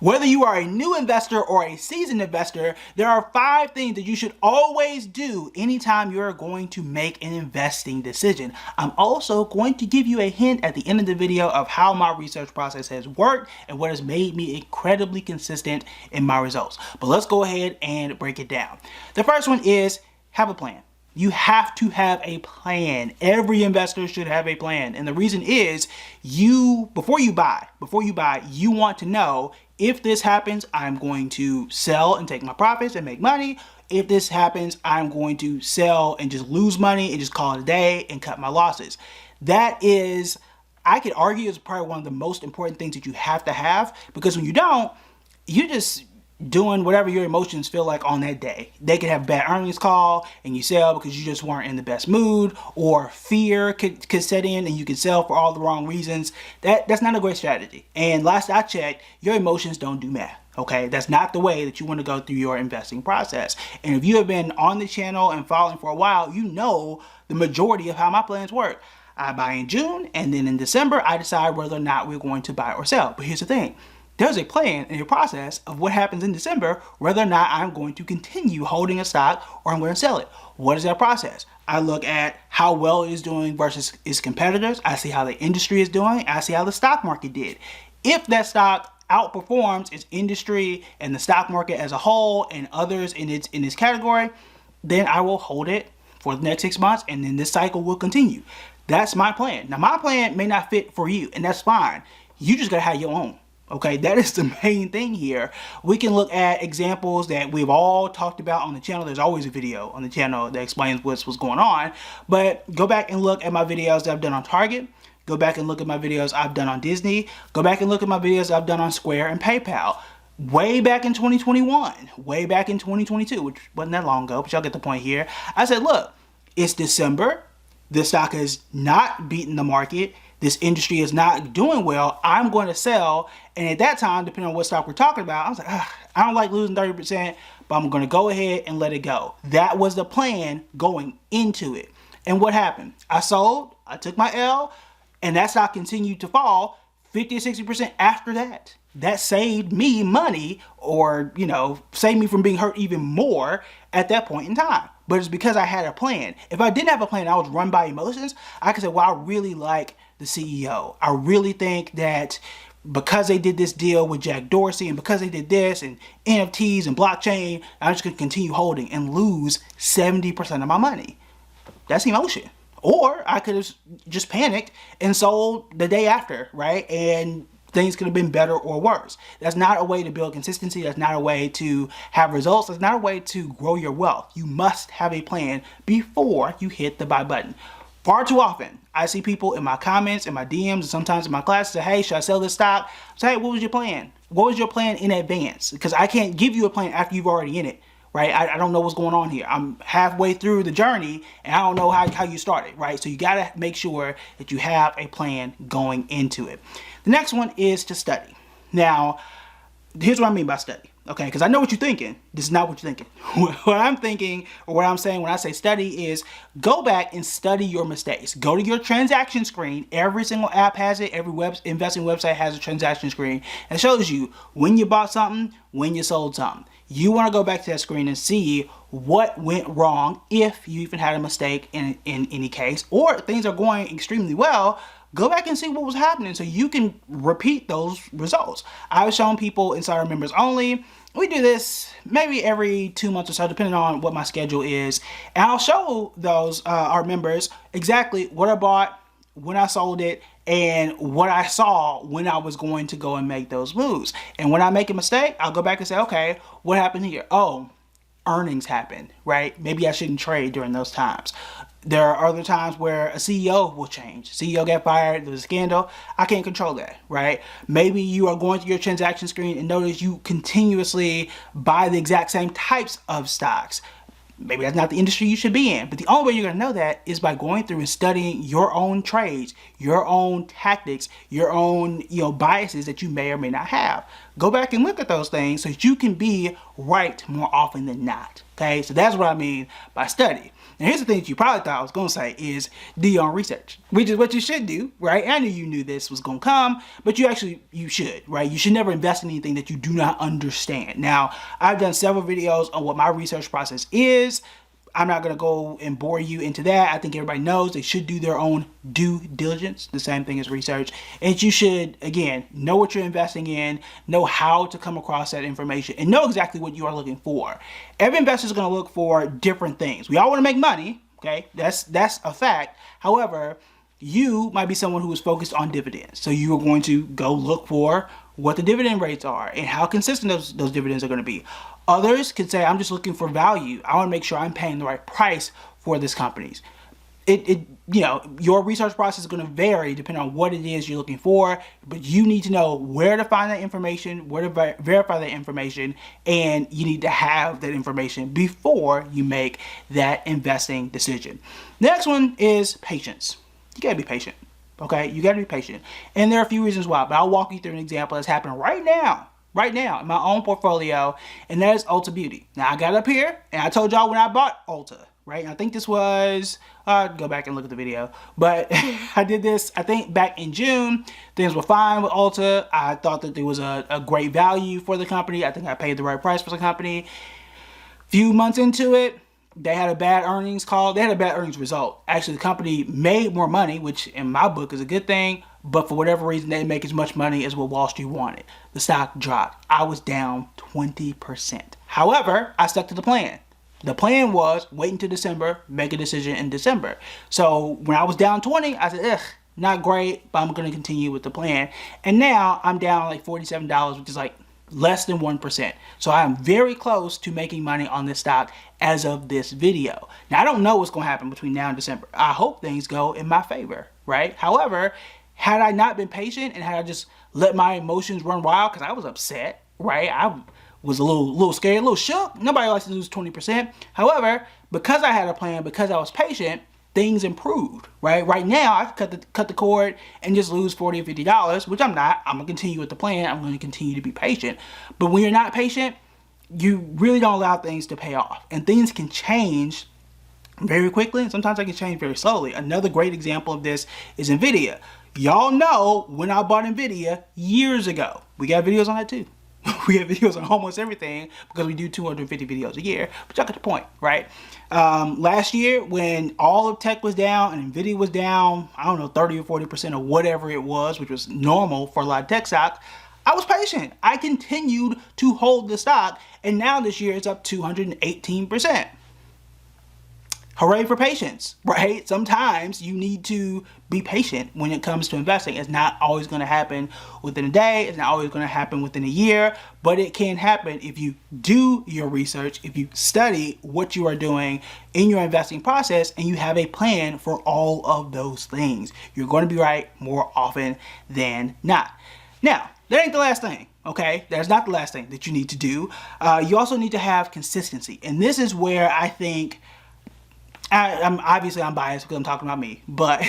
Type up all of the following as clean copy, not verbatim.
Whether you are a new investor or a seasoned investor, there are 5 things that you should always do anytime you're going to make an investing decision. I'm also going to give you a hint at the end of the video of how my research process has worked and what has made me incredibly consistent in my results. But let's go ahead and break it down. The first one is have a plan. You have to have a plan. Every investor should have a plan. And the reason is before you buy, you want to know, if this happens, I'm going to sell and take my profits and make money. If this happens, I'm going to sell and just lose money and just call it a day and cut my losses. That is, I could argue, is probably one of the most important things that you have to have, because when you don't, you're just doing whatever your emotions feel like on that day. They could have bad earnings call and you sell because you just weren't in the best mood, or fear could set in and you can sell for all the wrong reasons. That's not a great strategy. And last I checked, your emotions don't do math. Okay, that's not the way that you want to go through your investing process. And if you have been on the channel and following for a while, you know the majority of how my plans work. I buy in June, and then in December, I decide whether or not we're going to buy or sell. But here's the thing. There's a plan in your process of what happens in December, whether or not I'm going to continue holding a stock or I'm going to sell it. What is that process? I look at how well it is doing versus its competitors. I see how the industry is doing. I see how the stock market did. If that stock outperforms its industry and the stock market as a whole and others in its category, then I will hold it for the next 6 months, and then this cycle will continue. That's my plan. Now, my plan may not fit for you, and that's fine. You just gotta have your own. Okay, that is the main thing here. We can look at examples that we've all talked about on the channel. There's always a video on the channel that explains what's going on. But go back and look at my videos that I've done on Target. Go back and look at my videos I've done on Disney. Go back and look at my videos I've done on Square and PayPal. Way back in 2021, way back in 2022, which wasn't that long ago, but y'all get the point here. I said, look, it's December. The stock has not beaten the market. This industry is not doing well. I'm going to sell. And at that time, depending on what stock we're talking about, I was like, I don't like losing 30%, but I'm going to go ahead and let it go. That was the plan going into it. And what happened? I sold, I took my L, and that stock continued to fall 50 or 60% after that. That saved me money, or, saved me from being hurt even more at that point in time. But it's because I had a plan. If I didn't have a plan, I was run by emotions, I could say, well, I really like the CEO. I really think that because they did this deal with Jack Dorsey, and because they did this and NFTs and blockchain, I'm just gonna continue holding and lose 70% of my money. That's emotion. Or I could have just panicked and sold the day after, right? And things could have been better or worse. That's not a way to build consistency. That's not a way to have results. That's not a way to grow your wealth. You must have a plan before you hit the buy button. Far too often, I see people in my comments, in my DMs, and sometimes in my classes say, hey, should I sell this stock? I say, hey, what was your plan? What was your plan in advance? Because I can't give you a plan after you've already in it, right? I don't know what's going on here. I'm halfway through the journey, and I don't know how you started, right? So you got to make sure that you have a plan going into it. The next one is to study. Now, here's what I mean by study. Okay, because I know what you're thinking. This is not what you're thinking. What I'm thinking, or what I'm saying when I say study, is go back and study your mistakes. Go to your transaction screen. Every single app has it. Every investing website has a transaction screen. It shows you when you bought something, when you sold something. You want to go back to that screen and see what went wrong, if you even had a mistake in any case, or things are going extremely well. Go back and see what was happening so you can repeat those results. I've shown people inside our members only. We do this maybe every 2 months or so, depending on what my schedule is. And I'll show those our members exactly what I bought, when I sold it, and what I saw when I was going to go and make those moves. And when I make a mistake, I'll go back and say, okay, what happened here? Oh, earnings happened, right? Maybe I shouldn't trade during those times. There are other times where a CEO will change. CEO got fired, there was a scandal. I can't control that, right? Maybe you are going to your transaction screen and notice you continuously buy the exact same types of stocks. Maybe that's not the industry you should be in, but the only way you're gonna know that is by going through and studying your own trades, your own tactics, your own biases that you may or may not have. Go back and look at those things so that you can be right more often than not. Okay, so that's what I mean by study. And here's the thing that you probably thought I was going to say is do your own research, which is what you should do, right? I knew you knew this was going to come, but you should, right? You should never invest in anything that you do not understand. Now, I've done several videos on what my research process is. I'm not going to go and bore you into that. I think everybody knows they should do their own due diligence, the same thing as research. And you should, again, know what you're investing in, know how to come across that information, and know exactly what you are looking for. Every investor is going to look for different things. We all want to make money, okay? That's a fact. However, you might be someone who is focused on dividends. So you are going to go look for what the dividend rates are and how consistent those dividends are going to be. Others could say, I'm just looking for value. I want to make sure I'm paying the right price for this company. Your research process is going to vary depending on what it is you're looking for, but you need to know where to find that information, where to verify that information, and you need to have that information before you make that investing decision. Next one is patience. You gotta be patient, okay? You gotta be patient. And there are a few reasons why, but I'll walk you through an example that's happening right now in my own portfolio, and that is Ulta Beauty. Now, I got up here, and I told y'all when I bought Ulta, right? And I think this was, go back and look at the video, but I did this, I think, back in June. Things were fine with Ulta. I thought that there was a great value for the company. I think I paid the right price for the company. Few months into it, they had a bad earnings call. They had a bad earnings result. Actually, the company made more money, which in my book is a good thing, but for whatever reason, they didn't make as much money as what Wall Street wanted. The stock dropped. I was down 20%. However, I stuck to the plan. The plan was wait until December, make a decision in December. So when I was down 20, I said, not great, but I'm going to continue with the plan. And now I'm down like $47, which is like less than 1%. So I am very close to making money on this stock as of this video. Now, I don't know what's going to happen between now and December. I hope things go in my favor, right? However, had I not been patient and had I just let my emotions run wild, because I was upset, right? I was a little scared, a little shook. Nobody likes to lose 20%. However, because I had a plan, because I was patient, things improved, right? Right now, I could cut the cord and just lose $40 or $50, which I'm not. I'm gonna continue with the plan. I'm gonna continue to be patient. But when you're not patient, you really don't allow things to pay off. And things can change very quickly, and sometimes they can change very slowly. Another great example of this is NVIDIA. Y'all know when I bought NVIDIA years ago. We got videos on that too. We have videos on almost everything because we do 250 videos a year, but y'all get the point, right? Last year when all of tech was down and NVIDIA was down, I don't know, 30 or 40% or whatever it was, which was normal for a lot of tech stocks, I was patient. I continued to hold the stock, and now this year it's up 218%. Hooray for patience, right? Sometimes you need to be patient when it comes to investing. It's not always going to happen within a day. It's not always going to happen within a year, but it can happen if you do your research, if you study what you are doing in your investing process, and you have a plan for all of those things. You're going to be right more often than not. Now, that ain't the last thing. Okay, that's not the last thing that you need to do. You also need to have consistency. And this is where I think I'm biased because I'm talking about me, but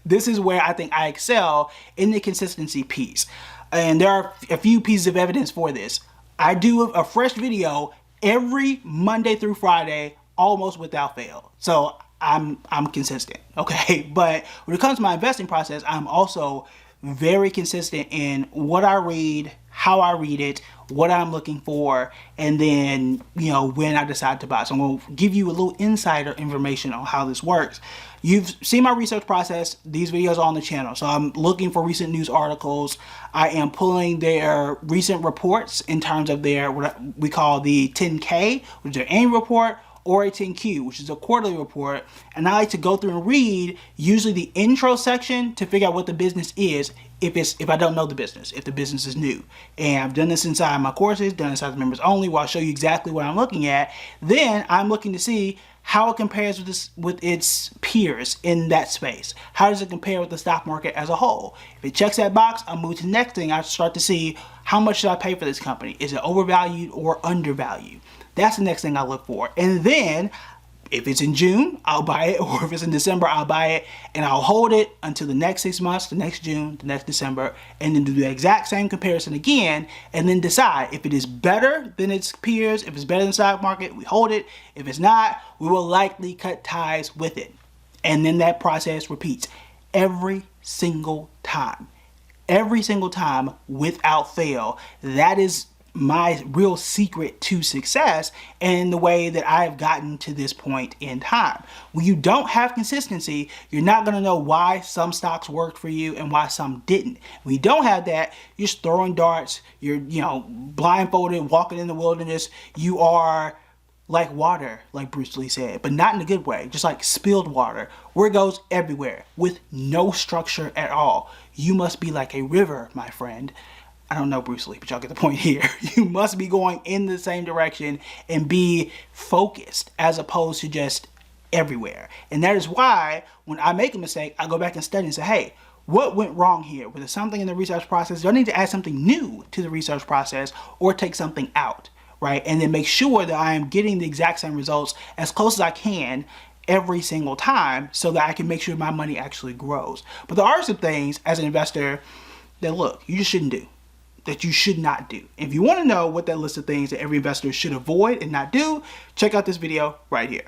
this is where I think I excel in the consistency piece. And there are a few pieces of evidence for this. I do a fresh video every Monday through Friday, almost without fail. So I'm consistent, okay? But when it comes to my investing process, I'm also very consistent in what I read, how I read it, what I'm looking for, and then, when I decide to buy. So I'm going to give you a little insider information on how this works. You've seen my research process. These videos are on the channel. So I'm looking for recent news articles. I am pulling their recent reports in terms of their, what we call the 10K, which is their annual report, or a 10Q, which is a quarterly report. And I like to go through and read usually the intro section to figure out what the business is if I don't know the business, if the business is new. And I've done this inside my courses, done this inside the members only, where I'll show you exactly what I'm looking at. Then I'm looking to see how it compares with its peers in that space. How does it compare with the stock market as a whole? If it checks that box, I'll move to the next thing. I start to see how much should I pay for this company? Is it overvalued or undervalued? That's the next thing I look for. And then If it's in June, I'll buy it, or if it's in December, I'll buy it, and I'll hold it until the next 6 months, the next June, the next December, and then do the exact same comparison again, and then decide if it is better than its peers, if it's better than the stock market, we hold it. If it's not, we will likely cut ties with it. And then that process repeats every single time. Every single time without fail. That is my real secret to success and the way that I've gotten to this point in time. When you don't have consistency, you're not going to know why some stocks worked for you and why some didn't. When you don't have that, you're just throwing darts, you're, blindfolded, walking in the wilderness. You are like water, like Bruce Lee said, but not in a good way, just like spilled water, where it goes everywhere with no structure at all. You must be like a river, my friend. I don't know Bruce Lee, but y'all get the point here. You must be going in the same direction and be focused as opposed to just everywhere. And that is why when I make a mistake, I go back and study and say, hey, what went wrong here? Was there something in the research process? Do I need to add something new to the research process or take something out, right? And then make sure that I am getting the exact same results as close as I can every single time so that I can make sure my money actually grows. But there are some things as an investor that, look, you just shouldn't do, that you should not do. If you want to know what that list of things that every investor should avoid and not do, check out this video right here.